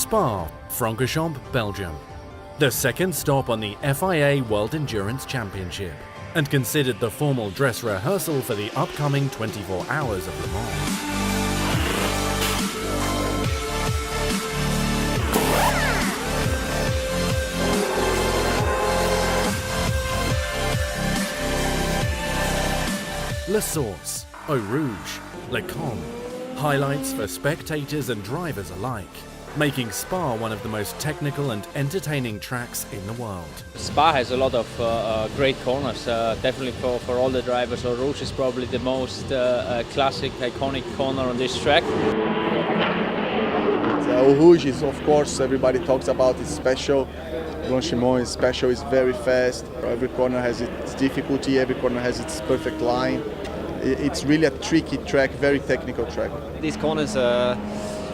Spa-Francorchamps, Belgium, the second stop on the FIA World Endurance Championship, and considered the formal dress rehearsal for the upcoming 24 Hours of Le Mans. La Source, Eau Rouge, Le Combe, highlights for spectators and drivers alike, making Spa one of the most technical and entertaining tracks in the world. Spa has a lot of great corners, definitely for all the drivers. Eau Rouge is probably the most classic, iconic corner on this track. Eau Rouge is, of course, everybody talks about, it's special. Blanchimont is special, it's very fast. Every corner has its difficulty, every corner has its perfect line. It's really a tricky track, very technical track. These corners are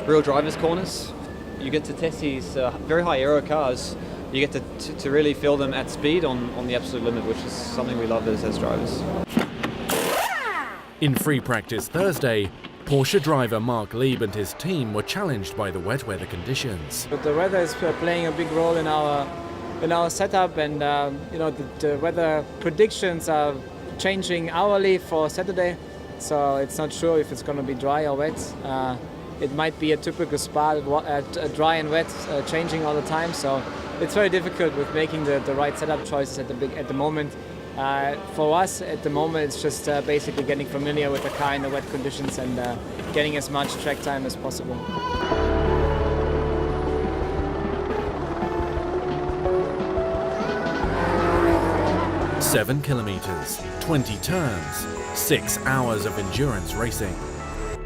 real drivers' corners. You get to test these very high aero cars. You get to really feel them at speed on the absolute limit, which is something we love as drivers. In free practice Thursday, Porsche driver Mark Lieb and his team were challenged by the wet weather conditions. But the weather is playing a big role in our setup, and the weather predictions are changing hourly for Saturday, so it's not sure if it's going to be dry or wet. It might be a typical Spa, dry and wet, changing all the time, so it's very difficult with making the right setup choices at the moment. For us, at the moment, it's just basically getting familiar with the car in the wet conditions and getting as much track time as possible. 7 kilometers, 20 turns, 6 hours of endurance racing.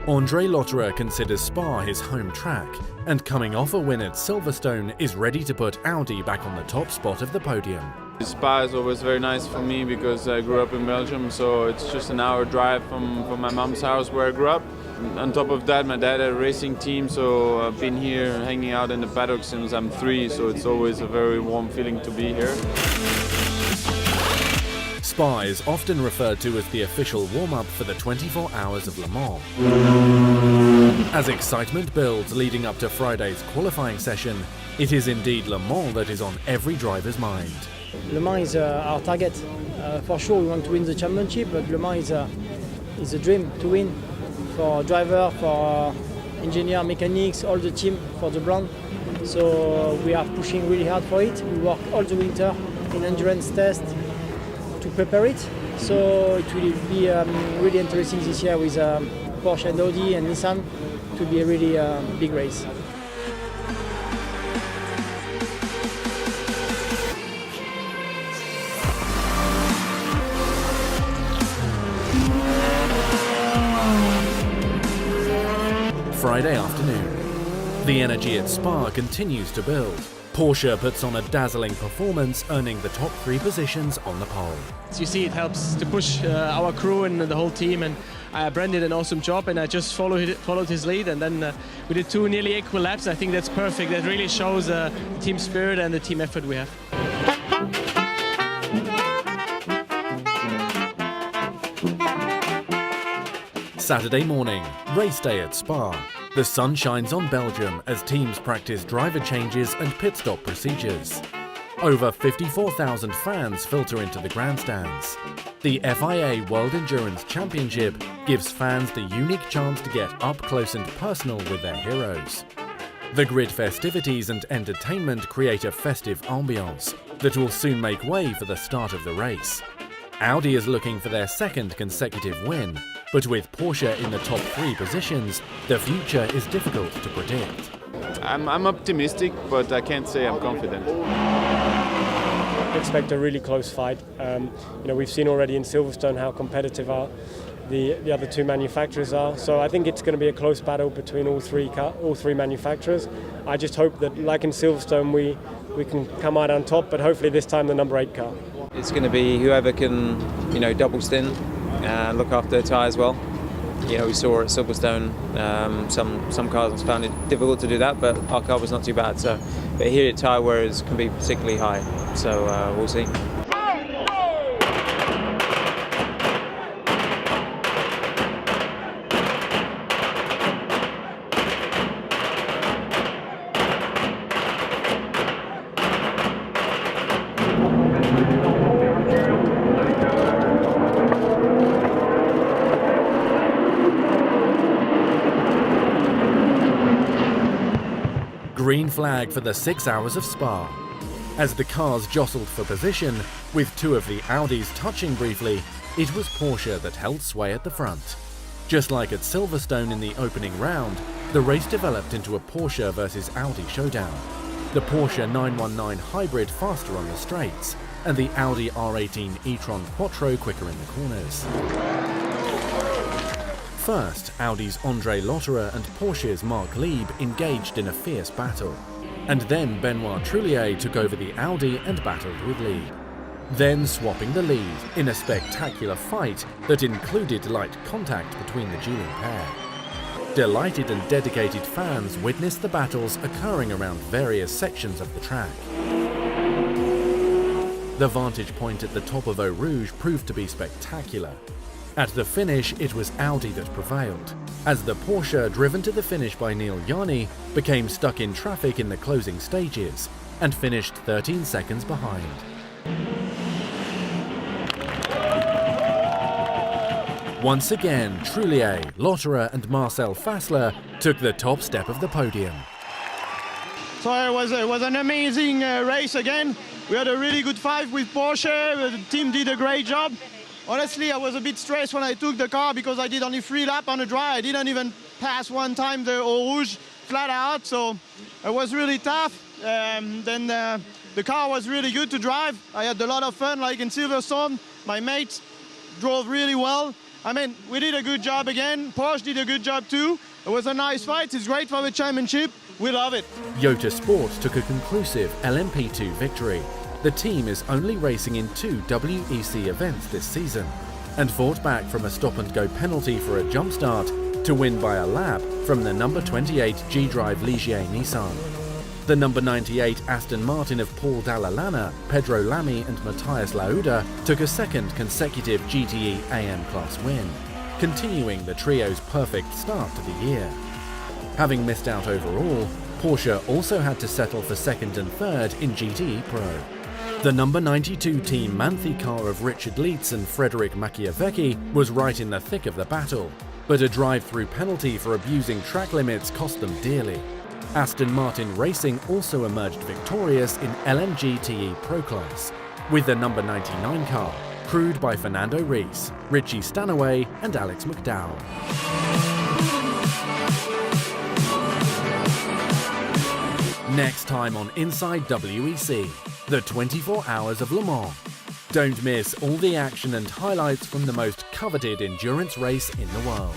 André Lotterer considers Spa his home track, and coming off a win at Silverstone is ready to put Audi back on the top spot of the podium. Spa is always very nice for me because I grew up in Belgium, so it's just an hour drive from my mom's house where I grew up. On top of that, my dad had a racing team, so I've been here hanging out in the paddock since I'm 3, so it's always a very warm feeling to be here. Spa is often referred to as the official warm-up for the 24 Hours of Le Mans. As excitement builds leading up to Friday's qualifying session, it is indeed Le Mans that is on every driver's mind. Le Mans is our target. For sure we want to win the championship, but Le Mans is a dream to win for driver, for engineer, mechanics, all the team, for the brand. So we are pushing really hard for it. We work all the winter in endurance test to prepare it. So it will be really interesting this year with Porsche and Audi and Nissan. It will be a really big race. Friday afternoon. The energy at Spa continues to build. Porsche puts on a dazzling performance, earning the top 3 positions on the pole. As you see, it helps to push our crew and the whole team, and Brent did an awesome job, and I just followed his lead, and then we did 2 nearly equal laps. I think that's perfect. That really shows the team spirit and the team effort we have. Saturday morning, race day at Spa. The sun shines on Belgium as teams practice driver changes and pit stop procedures. Over 54,000 fans filter into the grandstands. The FIA World Endurance Championship gives fans the unique chance to get up close and personal with their heroes. The grid festivities and entertainment create a festive ambiance that will soon make way for the start of the race. Audi is looking for their second consecutive win, but with Porsche in the top 3 positions, the future is difficult to predict. I'm optimistic, but I can't say I'm confident. I expect a really close fight. We've seen already in Silverstone how competitive the other 2 manufacturers are. So I think it's going to be a close battle between all three manufacturers. I just hope that, like in Silverstone, we can come out on top, but hopefully this time the number 8 car. It's going to be whoever can, double stint and look after their tyres well. We saw at Silverstone some cars found it difficult to do that, but our car was not too bad. But here at tyre wearers can be particularly high, so we'll see. green flag for the 6 hours of Spa. As the cars jostled for position, with two of the Audis touching briefly, it was Porsche that held sway at the front. Just like at Silverstone in the opening round, the race developed into a Porsche versus Audi showdown. The Porsche 919 Hybrid faster on the straights, and the Audi R18 e-tron Quattro quicker in the corners. First, Audi's André Lotterer and Porsche's Marc Lieb engaged in a fierce battle. And then Benoit Trullier took over the Audi and battled with Lieb. Then swapping the lead in a spectacular fight that included light contact between the dueling pair. Delighted and dedicated fans witnessed the battles occurring around various sections of the track. The vantage point at the top of Eau Rouge proved to be spectacular. At the finish, it was Audi that prevailed, as the Porsche, driven to the finish by Neil Yarny, became stuck in traffic in the closing stages and finished 13 seconds behind. Once again, Trullier, Lotterer and Marcel Fassler took the top step of the podium. So it was an amazing race again. We had a really good fight with Porsche. The team did a great job. Honestly, I was a bit stressed when I took the car because I did only 3 laps on the dry. I didn't even pass one time the Eau Rouge flat out, so it was really tough. Then the car was really good to drive. I had a lot of fun, like in Silverstone. My mates drove really well. I mean, we did a good job again. Porsche did a good job too. It was a nice fight. It's great for the championship. We love it. Yota Sport took a conclusive LMP2 victory. The team is only racing in 2 WEC events this season and fought back from a stop-and-go penalty for a jump start to win by a lap from the number 28 G-Drive Ligier Nissan. The number 98 Aston Martin of Paul Dalla Pedro Lamy and Matthias Lauda took a second consecutive GTE AM Class win, continuing the trio's perfect start to the year. Having missed out overall, Porsche also had to settle for second and third in GTE Pro. The number 92 Team Manthey car of Richard Leitz and Frederic Machiavecchi was right in the thick of the battle, but a drive-through penalty for abusing track limits cost them dearly. Aston Martin Racing also emerged victorious in LMGTE Pro Class, with the number 99 car, crewed by Fernando Reis, Richie Stanaway and Alex McDowell. Next time on Inside WEC, the 24 Hours of Le Mans. Don't miss all the action and highlights from the most coveted endurance race in the world.